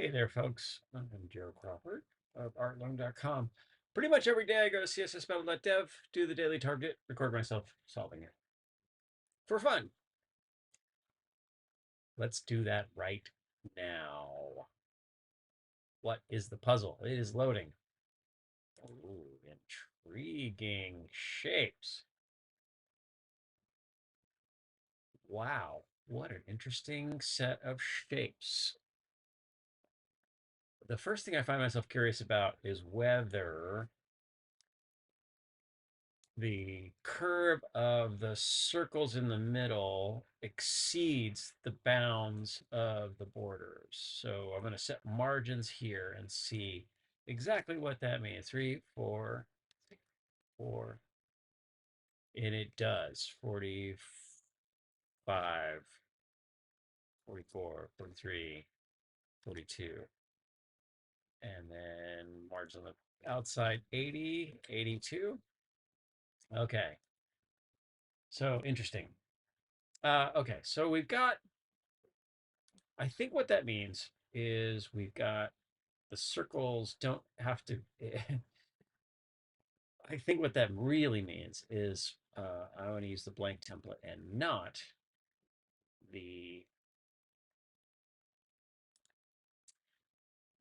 Hey there, folks. I'm Joe Crawford of artlearn.com. Pretty much every day I go to CSSBattle.dev, do the daily target, record myself solving it for fun. Let's do that right now. What is the puzzle? It is loading. Ooh, intriguing shapes. Wow, what an interesting set of shapes. The first thing I find myself curious about is whether the curve of the circles in the middle exceeds the bounds of the borders. So I'm going to set margins here and see exactly what that means. 3, 4, 4, and it does. 45, 44, 43, 42. And then margin on the outside 80, 82. Okay. So interesting. Okay, so we've got, I think what that means is we've got the circles don't have to, I think what that really means is I want to use the blank template and the,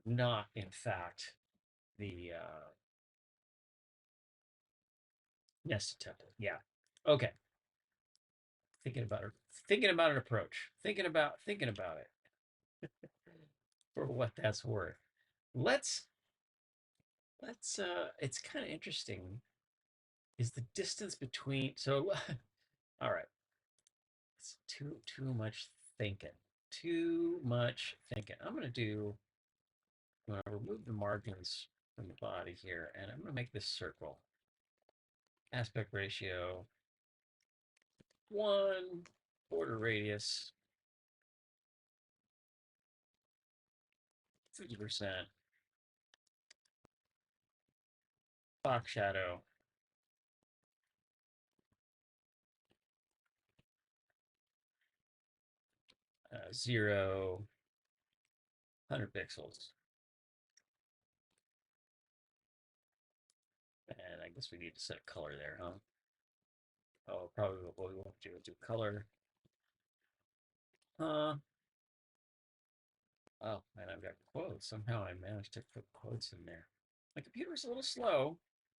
not in fact the nested template. Yeah. Okay. Thinking about an approach, thinking about it for what that's worth. Let's, it's kind of interesting. Is the distance between, so, all right. It's too much thinking. Too much thinking. I'm gonna remove the margins from the body here, and I'm gonna make this circle. Aspect ratio 1, border radius 50%, box shadow 0, 100 pixels. And I guess we need to set a color there, huh? Oh, probably what we won't do color. Uh, oh, and I've got quotes. Somehow I managed to put quotes in there. My computer's a little slow,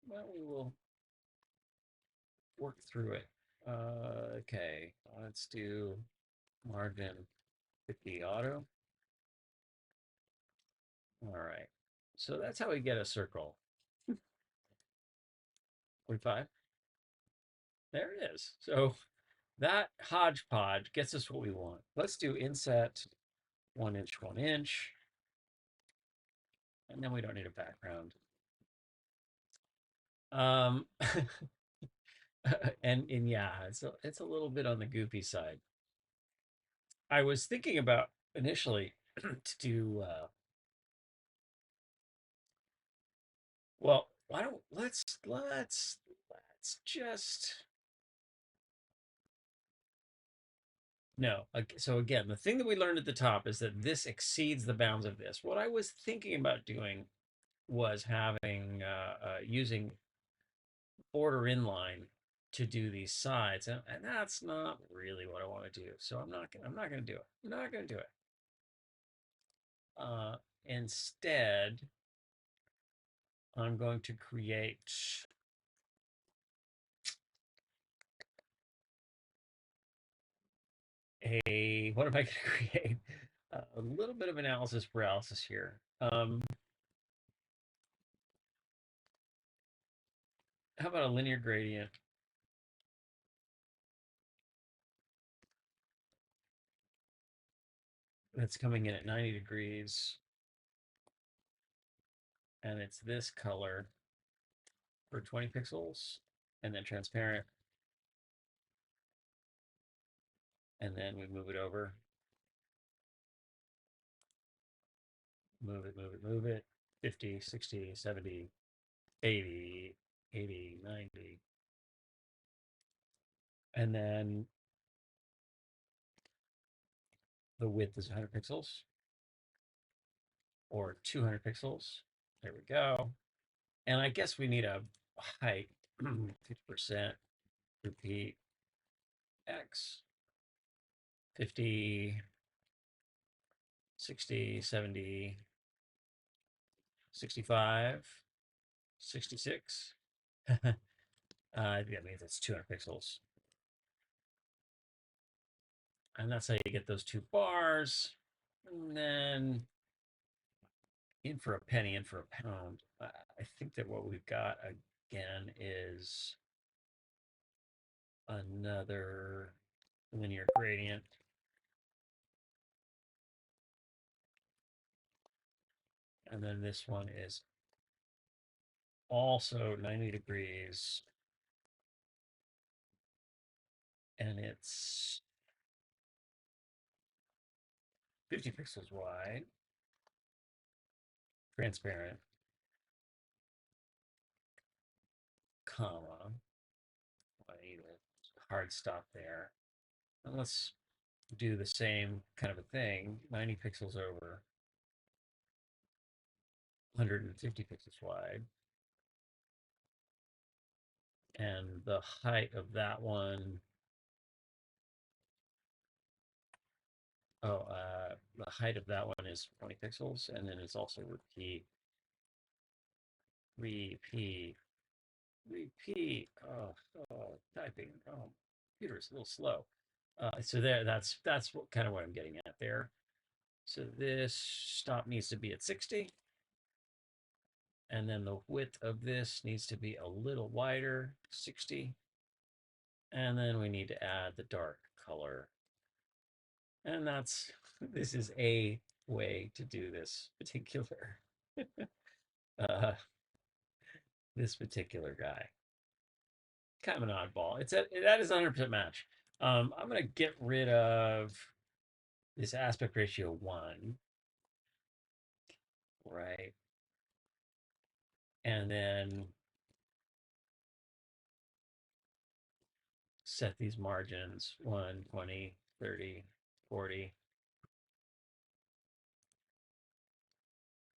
but we will work through it. Okay, let's do margin 50 auto. All right, so that's how we get a circle. 45. There it is. So that hodgepodge gets us what we want. Let's do inset 1 inch, 1 inch, and then we don't need a background. Um, and yeah, it's a little bit on the goofy side. I was thinking about initially to do well, why don't let's just no. So again, the thing that we learned at the top is that this exceeds the bounds of this. What I was thinking about doing was having using border inline to do these sides, and that's not really what I want to do. So I'm not going to do it. I'm not going to do it. Instead, I'm going to create what am I going to create? A little bit of analysis paralysis here. How about a linear gradient? That's coming in at 90 degrees. And it's this color for 20 pixels, and then transparent. And then we move it over. Move it, move it, move it. 50, 60, 70, 80, 80, 90. And then the width is 100 pixels. or 200 pixels. There we go. And I guess we need a height, 50%, repeat X, 50, 60, 70, 65, 66. That means it's 200 pixels. And that's how you get those two bars. And then in for a penny, in for a pound. I think that what we've got again is another linear gradient. And then this one is also 90 degrees. And it's 50 pixels wide, transparent, comma. I need a hard stop there. And let's do the same kind of a thing, 90 pixels over, 150 pixels wide. And the height of that one, the height of that one is 20 pixels, and then it's also repeat, repeat, repeat. Typing. Oh, computer is a little slow. So there, that's what kind of what I'm getting at there. So this stop needs to be at 60. And then the width of this needs to be a little wider, 60. And then we need to add the dark color. And this is a way to do this particular, uh, this particular guy. Kind of an oddball. That is 100% match. I'm going to get rid of this aspect ratio 1, right? And then set these margins 1, 20, 30, 40,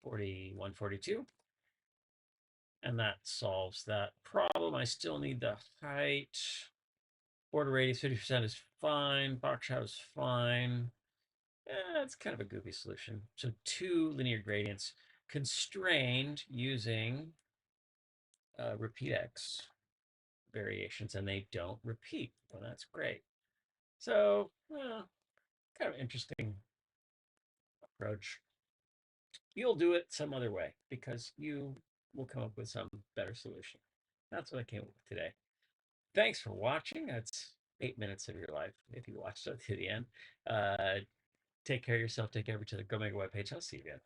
41, 42. And that solves that problem. I still need the height. Border radius 50% is fine. Box shadow is fine. It's kind of a goofy solution. So 2 linear gradients constrained using repeat X variations, and they don't repeat. Well, that's great. So, kind of interesting approach. You'll do it some other way because you will come up with some better solution. That's what I came up with today. Thanks for watching. That's 8 minutes of your life if you watched it to the end. Take care of yourself. Take care of each other. Go make a webpage. I'll see you again.